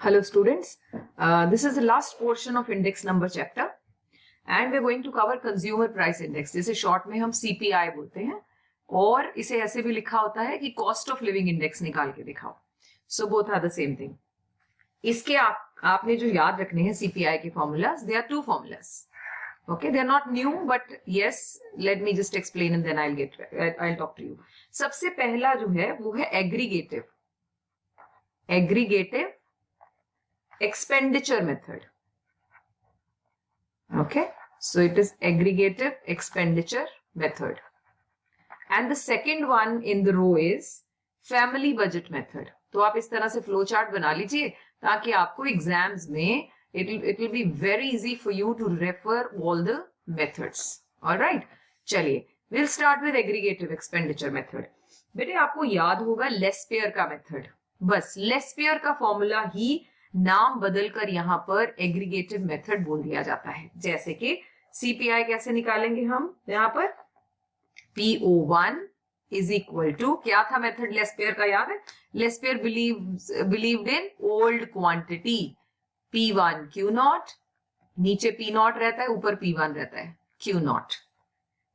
Hello students, this is the last portion of index number chapter and we are going to cover consumer price index, जिसे short में हम CPI बोलते हैं और इसे ऐसे भी लिखा होता है कि cost of living index निकाल के दिखाओ. So both are the same thing. इसके आपने जो याद रखने हैं CPI के formulas, there are two formulas. Okay, they are not new, but yes, let me just explain and then I'll talk to you. सबसे पहला जो है वो है aggregative expenditure method. Okay, so it is aggregative expenditure method. And the second one in the row is family budget method. तो आप इस तरह से फ्लो चार्ट बना लीजिए ताकि आपको एग्जाम्स में it will be very easy for you to refer all the methods. All right, चलिए we'll start with aggregative expenditure method. बेटे आपको याद होगा लेस्पेयर का मेथड. बस लेस्पेयर का फॉर्मूला ही नाम बदलकर यहाँ पर एग्रीगेटिव मेथड बोल दिया जाता है. जैसे कि सीपीआई कैसे निकालेंगे हम यहाँ पर PO1 इज इक्वल टू क्या था मेथड लेस्पेयर का, याद है? Laspeyres believed in old quantity P1 Q0, नीचे P0 रहता है, ऊपर P1 रहता है Q0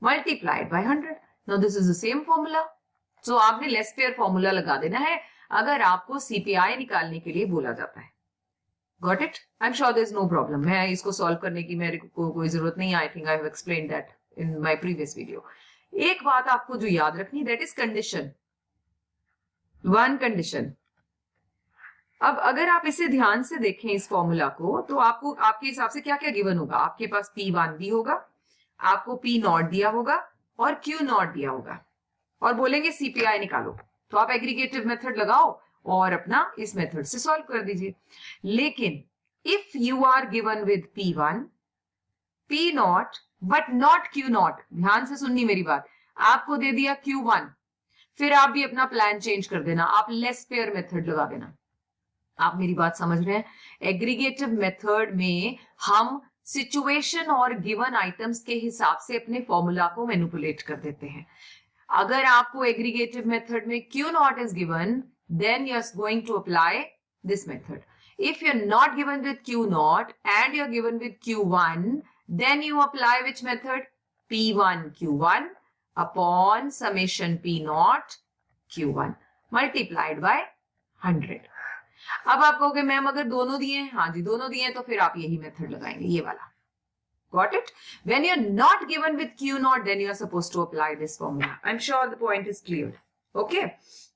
multiplied by 100. Now this is the same formula. So आपने लेस्पेयर फॉर्मूला लगा देना है अगर आपको सीपीआई निकालने के लिए बोला जाता है. Got it? I'm sure there's no problem. मैं इसको सॉल्व करने की मेरे को कोई जरूरत नहीं. I think I have explained that in my previous video. एक बात आपको जो याद रखनी, that is condition. One condition. अब अगर आप इसे ध्यान से देखें इस फॉर्मूला को तो आपको आपके हिसाब से क्या क्या गिवन होगा. आपके पास P1 भी होगा, आपको P0 दिया होगा और Q0 दिया होगा और बोलेंगे सीपीआई निकालो. तो आप एग्रीगेटिव मेथड लगाओ और अपना इस मेथड से सॉल्व कर दीजिए. लेकिन if you are given with P1, P0 but not Q0, ध्यान से सुननी मेरी बात, आपको दे दिया Q1, फिर आप भी अपना प्लान चेंज कर देना, आप लेस्पेयर मेथड लगा देना. आप मेरी बात समझ रहे हैं? एग्रीगेटिव मेथड में हम सिचुएशन और गिवन आइटम्स के हिसाब से अपने फॉर्मूला को मैनिपुलेट कर देते हैं. अगर आपको एग्रीगेटिव मेथड में Q0 is given, then you're going to apply this method. If you're not given with Q0 and you're given with Q1, then you apply which method? P1 Q1 upon summation P0 Q1 multiplied by 100. अब आप कहोगे ma'am अगर दोनों दिए हैं, हाँ जी दोनों दिए हैं, तो फिर आप यही मेथड लगाएंगे, ये वाला. Got it? When you're not given with Q0, then you are supposed to apply this formula. I'm sure the point is clear. Okay?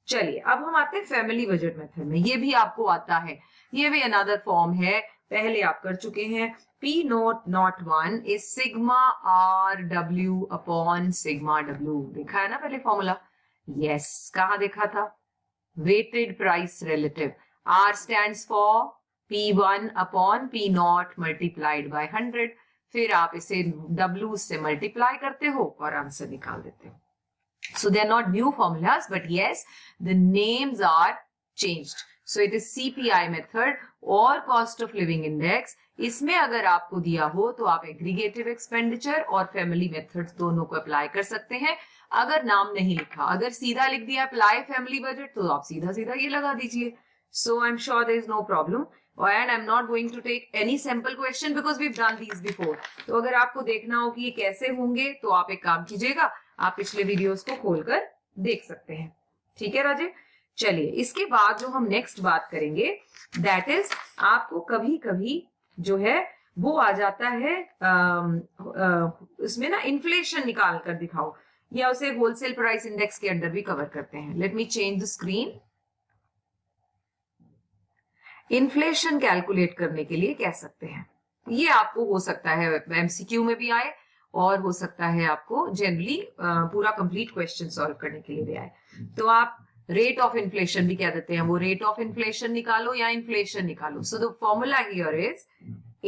चलिए अब हम आते हैं फैमिली बजट मेथड में. ये भी आपको आता है, ये भी अनदर फॉर्म है, पहले आप कर चुके हैं. P001 is sigma RW upon sigma W. देखा है ना पहले फॉर्मूला? Yes, कहाँ देखा था? Weighted price relative. R stands for P1 upon P0 multiplied by 100. फिर आप इसे W से मल्टीप्लाई करते हो और आंसर निकाल देते हो. So they are not new formulas, but yes, the names are changed. So it is CPI method और cost of living index. इसमें अगर आपको दिया हो तो आप एग्रीगेटिव एक्सपेंडिचर और फैमिली मेथड्स दोनों को अप्लाई कर सकते हैं. अगर नाम नहीं लिखा, अगर सीधा लिख दिया अप्लाई फैमिली बजट, तो आप सीधा सीधा ये लगा दीजिए. So I'm sure there is no problem. And I'm not going to take any sample question because we've done these before. तो अगर आपको देखना हो कि ये कैसे होंगे तो आप एक काम कीजिएगा, आप पिछले वीडियोस को खोलकर देख सकते हैं. ठीक है राजे? चलिए इसके बाद जो हम नेक्स्ट बात करेंगे दैट इज आपको कभी कभी जो है वो आ जाता है इसमें ना इन्फ्लेशन निकाल कर दिखाओ, या उसे होलसेल प्राइस इंडेक्स के अंडर भी कवर करते हैं. Let me change the screen. Inflation calculate करने के लिए कह सकते हैं. ये आपको हो सकता है एमसीक्यू में भी आए और हो सकता है आपको जनरली पूरा कंप्लीट क्वेश्चन सॉल्व करने के लिए भी आए. तो आप रेट ऑफ इन्फ्लेशन भी कह देते हैं, वो रेट ऑफ इन्फ्लेशन निकालो या इन्फ्लेशन निकालो. So the formula here is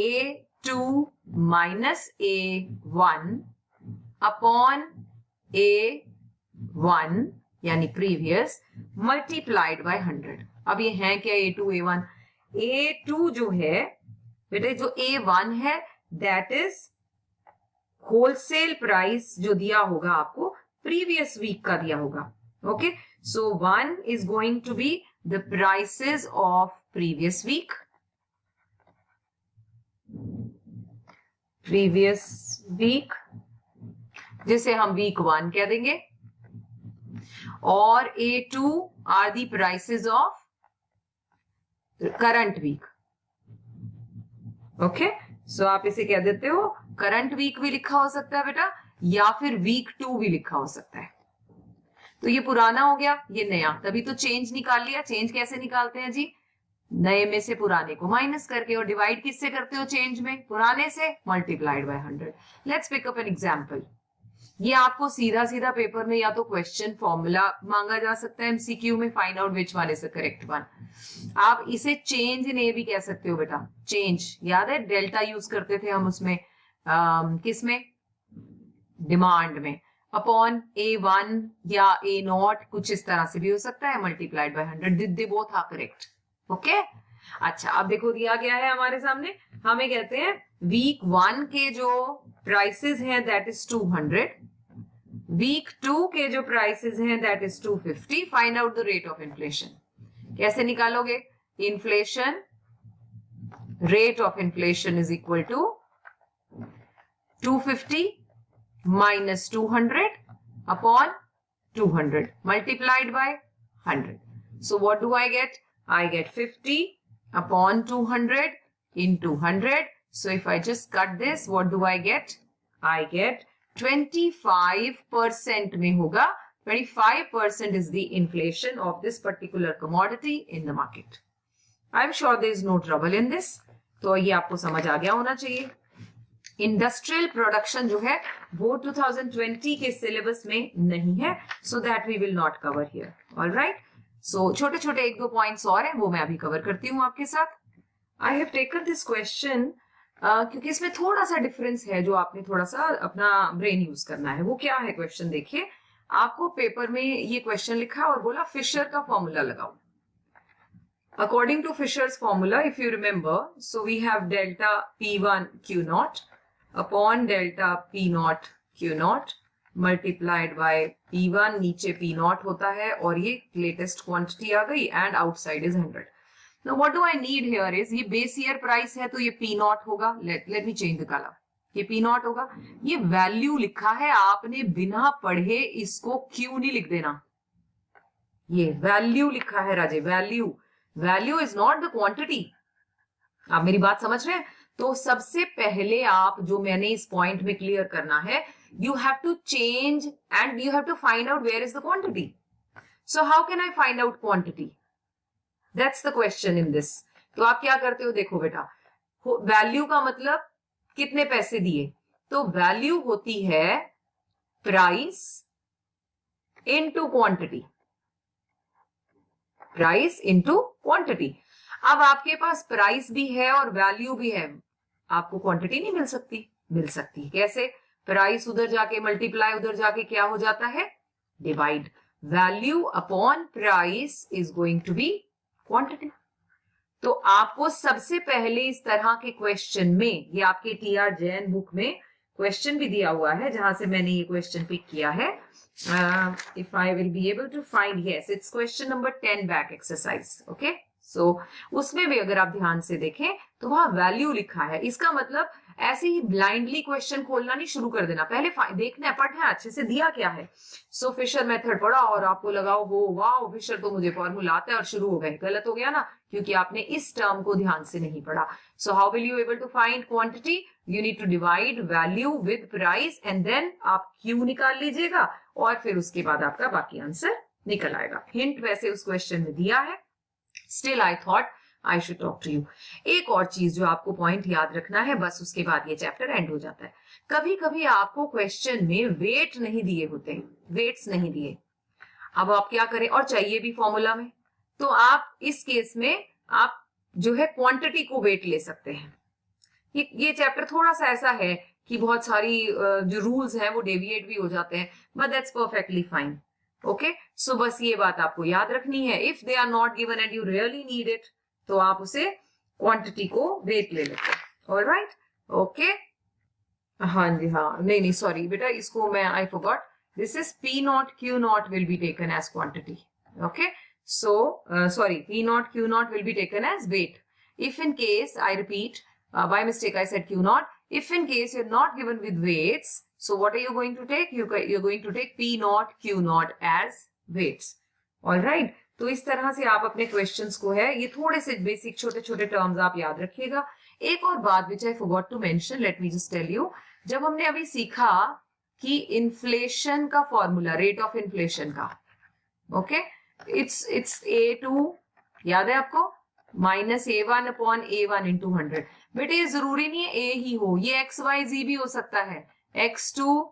A2 minus A1 upon A1 यानी प्रीवियस मल्टीप्लाइड बाय 100. अब ये है क्या A2 A1? A2 जो है बेटे, जो A1 है दैट इज होलसेल प्राइस जो दिया होगा आपको प्रीवियस वीक का दिया होगा. Okay, so 1 is going to be the prices of previous week previous week, जिसे हम वीक 1 कह देंगे, और A2 are the prices of current week. Okay, so आप इसे कह देते हो करंट वीक भी लिखा हो सकता है बेटा, या फिर वीक 2 भी लिखा हो सकता है. तो ये पुराना हो गया, ये नया, तभी तो चेंज निकाल लिया. चेंज कैसे निकालते हैं जी? नए में से पुराने को माइनस करके. और डिवाइड किससे करते हो चेंज में? पुराने से multiplied by 100. Let's pick up an example. ये आपको सीधा सीधा पेपर में या तो क्वेश्चन फॉर्मूला मांगा जा सकता है एमसीक्यू में, find out which one is the correct one. आप इसे चेंज इन ए भी कह सकते हो बेटा. चेंज याद है, डेल्टा यूज करते थे हम उसमें, किसमें? डिमांड में. अपॉन A1 या A0, कुछ इस तरह से भी हो सकता है, multiplied by 100. They both are correct. Okay, अच्छा अब देखो दिया गया है हमारे सामने, हमें कहते हैं वीक 1 के जो प्राइसेस हैं दैट इज 200, वीक 2 के जो प्राइसेस हैं that is 250. Find out the rate of inflation. कैसे निकालोगे? Inflation, rate of inflation is equal to 250 minus 200 upon 200 multiplied by 100. So what do I get? I get 50 upon 200 into 100. So if I just cut this, what do I get? I get 25% में होगा. 25% is the inflation of this particular commodity in the market. I'm sure there is no trouble in this. तो ये आपको समझ आ गया होना चाहिए. Industrial production जो है वो 2020 के सिलेबस में नहीं है, so that we will not cover here. Alright, so छोटे छोटे एक दो पॉइंट्स और हैं, वो मैं अभी कवर करती हूँ आपके साथ. I have taken this question क्योंकि इसमें थोड़ा सा डिफरेंस है जो आपने थोड़ा सा अपना ब्रेन यूज करना है. वो क्या है क्वेश्चन? देखिए, आपको पेपर में ये क्वेश्चन लिखा और बोला फिशर का फॉर्मूला लगाओ. According to Fisher's formula, if you remember, so we have delta P1 Q0 upon delta P0 Q0 multiplied by P1, नीचे P0 होता है और ये लेटेस्ट क्वांटिटी आ गई, and outside is 100. Now what do I need here is, ये base year price है तो ये P0 होगा. Let me change the colour. ये P0 होगा. ये वैल्यू लिखा है, आपने बिना पढ़े इसको क्यों नहीं लिख देना. ये वैल्यू लिखा है Raje, value. Value is not the quantity. आप मेरी बात समझ रहे हैं? तो सबसे पहले आप जो मैंने इस पॉइंट में क्लियर करना है, you have to change and you have to find out where is the quantity. So how can I find out quantity? That's the question in this. तो आप क्या करते हो? देखो बेटा, वैल्यू का मतलब कितने पैसे दिए, तो वैल्यू होती है price into quantity. Price into quantity. अब आपके पास प्राइस भी है और वैल्यू भी है, आपको क्वांटिटी नहीं मिल सकती? मिल सकती. कैसे? प्राइस उधर जाके मल्टीप्लाई, उधर जाके क्या हो जाता है? Divide. Value upon price is going to be quantity. तो आपको सबसे पहले इस तरह के क्वेश्चन में, ये आपके TR जैन बुक में क्वेश्चन भी दिया हुआ है जहां से मैंने ये क्वेश्चन पिक किया है. If I will be able to find, yes, it's question number 10 back exercise. Okay, so उसमें भी अगर आप ध्यान से देखें तो वहां वैल्यू लिखा है. इसका मतलब ऐसे ही ब्लाइंडली क्वेश्चन खोलना नहीं शुरू कर देना, पहले देखना है, पढ़ना है अच्छे से दिया क्या है. सो फिशर मेथड पढ़ा और आपको लगाओ वो वाओ फिशर तो मुझे फॉर्मूला आता है, और शुरू हो गए. गलत हो गया ना, क्योंकि आपने इस टर्म को ध्यान से नहीं पढ़ा. So how will you able to find quantity? You need to divide value with price and then आप क्यू निकाल लीजिएगा, और फिर उसके बाद आपका बाकी आंसर निकल आएगा. हिंट वैसे उस क्वेश्चन में दिया है. Still I thought I should talk to you. एक और चीज जो आपको पॉइंट याद रखना है, बस उसके बाद ये चैप्टर एंड हो जाता है. कभी कभी आपको क्वेश्चन में वेट नहीं दिए होते, वेट्स नहीं दिए. अब आप क्या करें, और चाहिए भी फॉर्मूला में, तो आप इस केस में आप जो है क्वांटिटी को वेट ले सकते हैं. ये चैप्टर थोड़ा सा ऐसा है कि बहुत सारी जो रूल्स हैं वो डेविएट भी हो जाते हैं, but that's perfectly fine. Okay, so बस ये बात आपको याद रखनी है. If they are not given and you really need it, तो आप उसे क्वांटिटी को वेट ले लेते हैं. Alright, okay. हाँ जी, हाँ, नहीं सॉरी बेटा, इसको मैं I forgot. This is P0 Q0 will be taken as quantity. Okay, so sorry, P0 Q0 will be taken as weight. If in case, I repeat, by mistake I said Q0, If in case you're not given with weights, so what are you going to take? You're going to take P naught, Q naught as weights. All right. तो इस तरह से आप अपने questions को है, ये थोड़े से बेसिक छोटे छोटे टर्म्स आप याद रखिएगा. एक और बात which I forgot to mention, let me just tell you. जब हमने अभी सीखा कि इन्फ्लेशन का फॉर्मूला, रेट ऑफ इन्फ्लेशन का, ओके, इट्स A2, याद है आपको, minus A1 upon A1 into 100. बेटे ये जरूरी नहीं है A ही हो, ये XYZ भी हो सकता है, X2,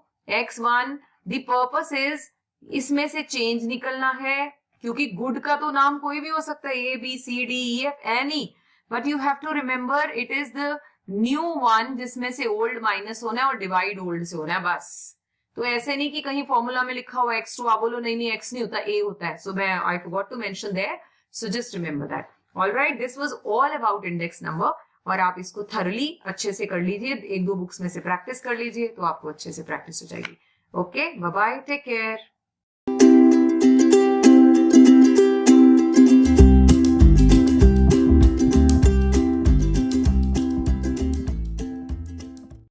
X1. The purpose is इसमें से चेंज निकलना है, क्योंकि गुड का तो नाम कोई भी हो सकता है, ABCDEF any, but you have to remember it is the new one जिसमें से ओल्ड माइनस होना है और डिवाइड ओल्ड से होना है बस. तो ऐसे नहीं कि कहीं फॉर्मूला में लिखा हुआ X2 आप बोलो नहीं नहीं X नहीं होता, A होता है. सो मैं I forgot to mention there, so just remember that. Alright, this was all about index number. और आप इसको थरली अच्छे से कर लीजिए, एक दो बुक्स में से प्रैक्टिस कर लीजिए तो आपको अच्छे से प्रैक्टिस हो जाएगी. Okay, bye bye, take care.